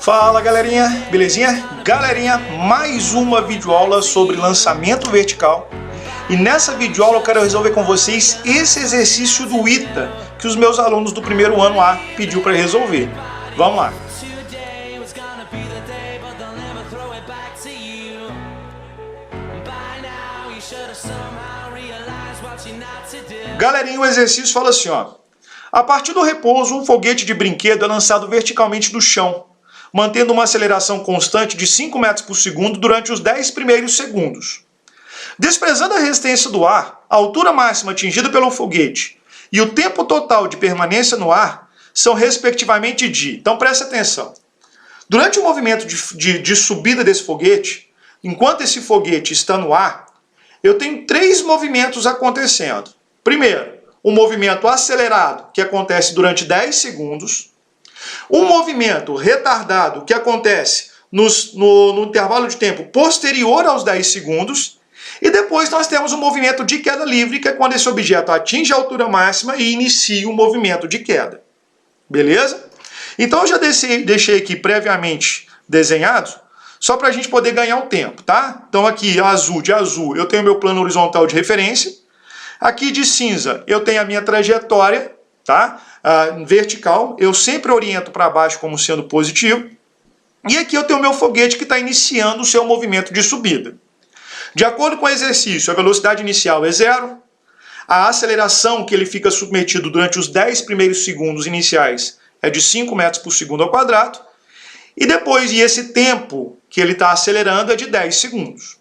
Fala galerinha, belezinha? Galerinha, mais uma videoaula sobre lançamento vertical. E nessa videoaula eu quero resolver com vocês esse exercício do ITA que os meus alunos do primeiro ano A pediu para resolver. Vamos lá. Galerinha, o exercício fala assim, ó. A partir do repouso, um foguete de brinquedo é lançado verticalmente do chão, mantendo uma aceleração constante de 5 metros por segundo durante os 10 primeiros segundos. Desprezando a resistência do ar, a altura máxima atingida pelo foguete e o tempo total de permanência no ar são respectivamente de... Então preste atenção. Durante o movimento de subida desse foguete, enquanto esse foguete está no ar, eu tenho 3 movimentos acontecendo. Primeiro, um movimento acelerado, que acontece durante 10 segundos. Um movimento retardado, que acontece no intervalo de tempo posterior aos 10 segundos. E depois nós temos um movimento de queda livre, que é quando esse objeto atinge a altura máxima e inicia o movimento de queda. Beleza? Então eu já deixei aqui previamente desenhado, só para a gente poder ganhar um tempo, tá? Então aqui, de azul, eu tenho meu plano horizontal de referência. Aqui de cinza, eu tenho a minha trajetória, tá? Vertical. Eu sempre oriento para baixo como sendo positivo. E aqui eu tenho o meu foguete que está iniciando o seu movimento de subida. De acordo com o exercício, a velocidade inicial é 0. A aceleração que ele fica submetido durante os 10 primeiros segundos iniciais é de 5 metros por segundo ao quadrado. E depois, esse tempo que ele está acelerando é de 10 segundos.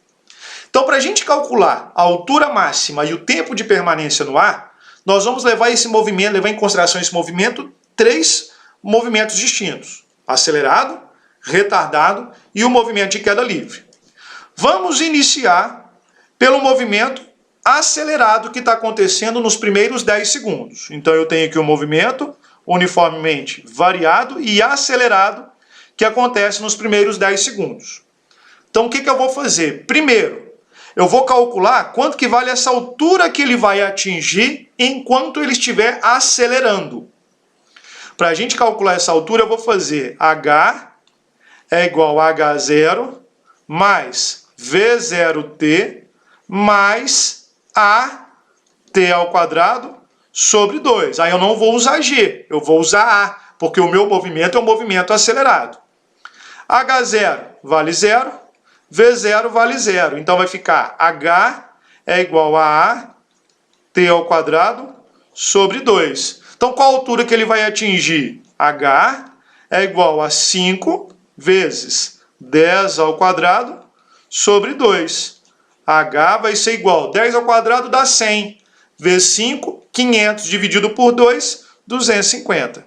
Então, para a gente calcular a altura máxima e o tempo de permanência no ar, nós vamos levar em consideração esse movimento, 3 movimentos distintos: acelerado, retardado e o movimento de queda livre. Vamos iniciar pelo movimento acelerado que está acontecendo nos primeiros 10 segundos. Então eu tenho aqui um movimento uniformemente variado e acelerado que acontece nos primeiros 10 segundos. Então o que eu vou fazer? Primeiro, eu vou calcular quanto que vale essa altura que ele vai atingir enquanto ele estiver acelerando. Para a gente calcular essa altura, eu vou fazer H é igual a H0 mais V0t mais AT ao quadrado sobre 2. Aí eu não vou usar G, eu vou usar A, porque o meu movimento é um movimento acelerado. H0 vale 0. V0 vale 0. Então vai ficar H é igual a AT ao quadrado sobre 2. Então qual a altura que ele vai atingir? H é igual a 5 vezes 10 ao quadrado sobre 2. H vai ser igual a 10 ao quadrado dá 100. Vezes 5, 500 dividido por 2, 250.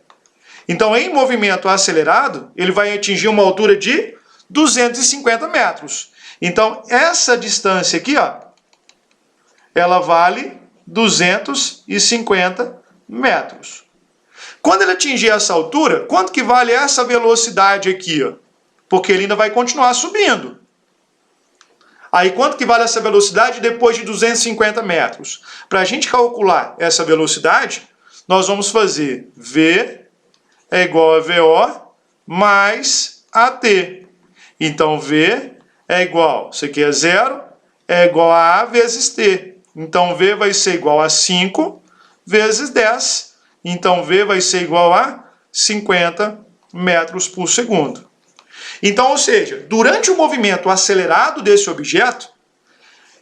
Então em movimento acelerado, ele vai atingir uma altura de 250 metros. Então, essa distância aqui, ó, ela vale 250 metros. Quando ele atingir essa altura, quanto que vale essa velocidade aqui, ó? Porque ele ainda vai continuar subindo. Aí, quanto que vale essa velocidade depois de 250 metros? Para a gente calcular essa velocidade, nós vamos fazer V é igual a VO mais AT. Então, V é igual, isso aqui é 0, é igual a A vezes T. Então, V vai ser igual a 5 vezes 10. Então, V vai ser igual a 50 metros por segundo. Então, ou seja, durante o movimento acelerado desse objeto,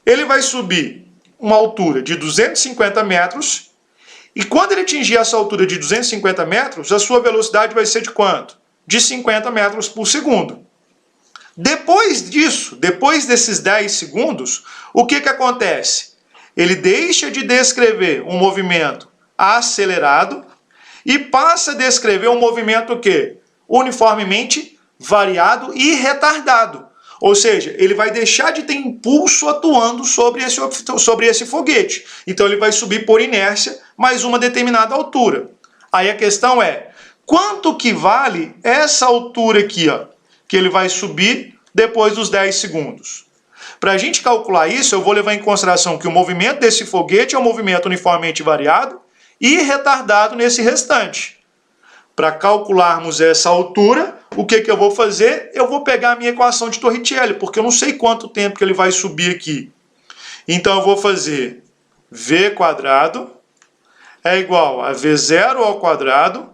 ele vai subir uma altura de 250 metros e quando ele atingir essa altura de 250 metros, a sua velocidade vai ser de quanto? De 50 metros por segundo. Depois disso, depois desses 10 segundos, o que acontece? Ele deixa de descrever um movimento acelerado e passa a descrever um movimento o quê? Uniformemente variado e retardado. Ou seja, ele vai deixar de ter impulso atuando sobre esse foguete. Então ele vai subir por inércia mais uma determinada altura. Aí a questão é, quanto que vale essa altura aqui, ó, que ele vai subir depois dos 10 segundos? Para a gente calcular isso, eu vou levar em consideração que o movimento desse foguete é um movimento uniformemente variado e retardado nesse restante. para calcularmos essa altura, o que eu vou fazer? Eu vou pegar a minha equação de Torricelli, porque eu não sei quanto tempo que ele vai subir aqui. Então eu vou fazer v² é igual a v0²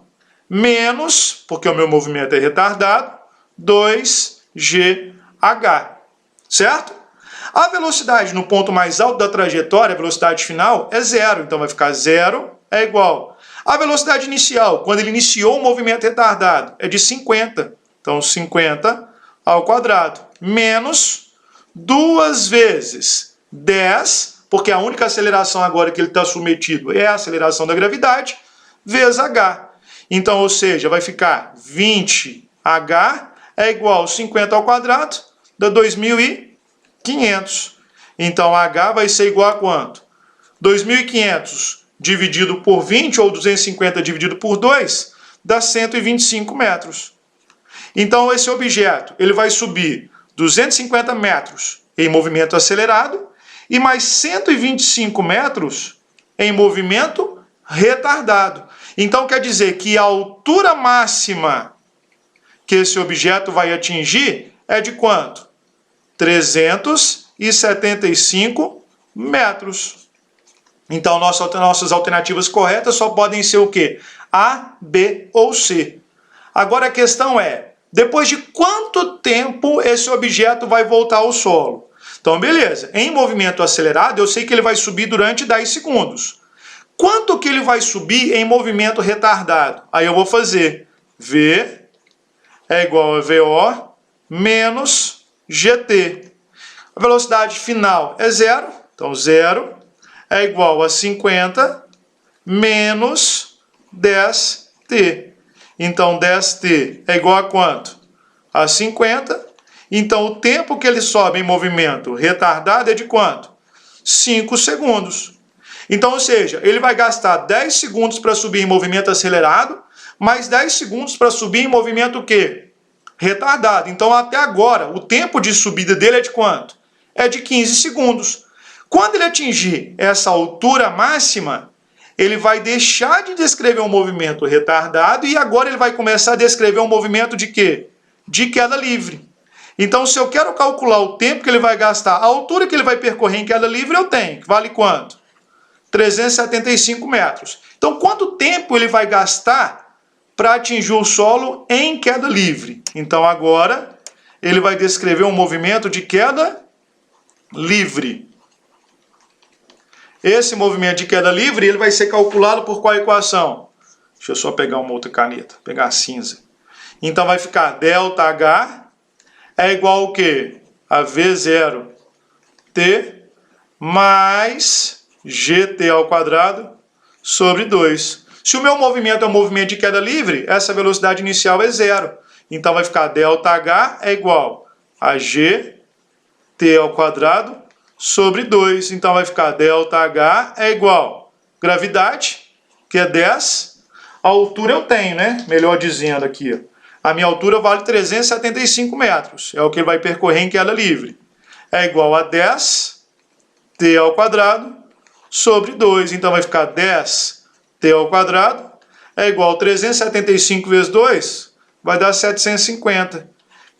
menos, porque o meu movimento é retardado, 2gh, certo? A velocidade no ponto mais alto da trajetória, a velocidade final, é 0. Então vai ficar 0 é igual. A velocidade inicial, quando ele iniciou o movimento retardado, é de 50. Então 50 ao quadrado, menos 2 vezes 10, porque a única aceleração agora que ele está submetido é a aceleração da gravidade, vezes h. Então, ou seja, vai ficar 20h é igual a 50 ao quadrado, dá 2.500. Então, h vai ser igual a quanto? 2.500 dividido por 20, ou 250 dividido por 2, dá 125 metros. Então, esse objeto ele vai subir 250 metros em movimento acelerado e mais 125 metros em movimento retardado. Então, quer dizer que a altura máxima que esse objeto vai atingir é de quanto? 375 metros. Então, nossas alternativas corretas só podem ser o quê? A, B ou C. Agora a questão é, depois de quanto tempo esse objeto vai voltar ao solo? Então, beleza. Em movimento acelerado, eu sei que ele vai subir durante 10 segundos. Quanto que ele vai subir em movimento retardado? Aí eu vou fazer V é igual a VO menos GT. A velocidade final é 0. Então, 0 é igual a 50 menos 10t. Então, 10t é igual a quanto? A 50. Então, o tempo que ele sobe em movimento retardado é de quanto? 5 segundos. Então, ou seja, ele vai gastar 10 segundos para subir em movimento acelerado, mais 10 segundos para subir em movimento o quê? Retardado. Então, até agora, o tempo de subida dele é de quanto? É de 15 segundos. Quando ele atingir essa altura máxima, ele vai deixar de descrever um movimento retardado e agora ele vai começar a descrever um movimento de quê? De queda livre. Então, se eu quero calcular o tempo que ele vai gastar, a altura que ele vai percorrer em queda livre, eu tenho. Que vale quanto? 375 metros. Então, quanto tempo ele vai gastar para atingir o solo em queda livre? Então, agora, ele vai descrever um movimento de queda livre. Esse movimento de queda livre ele vai ser calculado por qual equação? Deixa eu só pegar uma outra caneta, pegar a cinza. Então vai ficar ΔH é igual ao quê? A V0t mais GT ao quadrado sobre 2. Se o meu movimento é um movimento de queda livre, essa velocidade inicial é 0. Então vai ficar ΔH é igual a GT ao quadrado sobre 2. Então vai ficar ΔH é igual gravidade, que é 10. A altura eu tenho, né? Melhor dizendo aqui, ó. A minha altura vale 375 metros. É o que ele vai percorrer em queda livre. É igual a 10t ao quadrado sobre 2. Então vai ficar 10t ao quadrado é igual a 375 vezes 2, vai dar 750.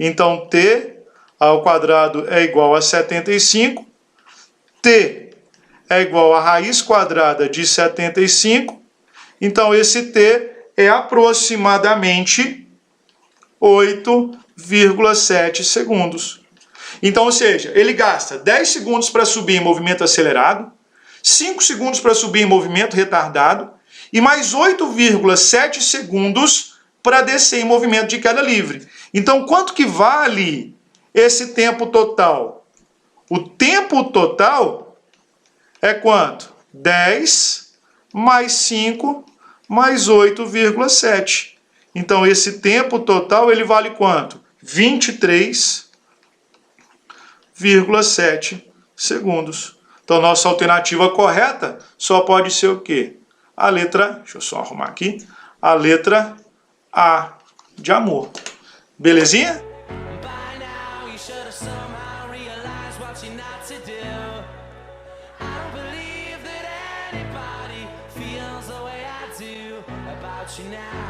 Então t ao quadrado é igual a 75. T é igual a raiz quadrada de 75. Então, esse T é aproximadamente 8,7 segundos. Então, ou seja, ele gasta 10 segundos para subir em movimento acelerado, 5 segundos para subir em movimento retardado e mais 8,7 segundos para descer em movimento de queda livre. Então, quanto que vale esse tempo total? O tempo total é quanto? 10 mais 5 mais 8,7. Então, esse tempo total ele vale quanto? 23,7 segundos. Então, nossa alternativa correta só pode ser o quê? A letra, deixa eu só arrumar aqui, a letra A de amor. Belezinha? Now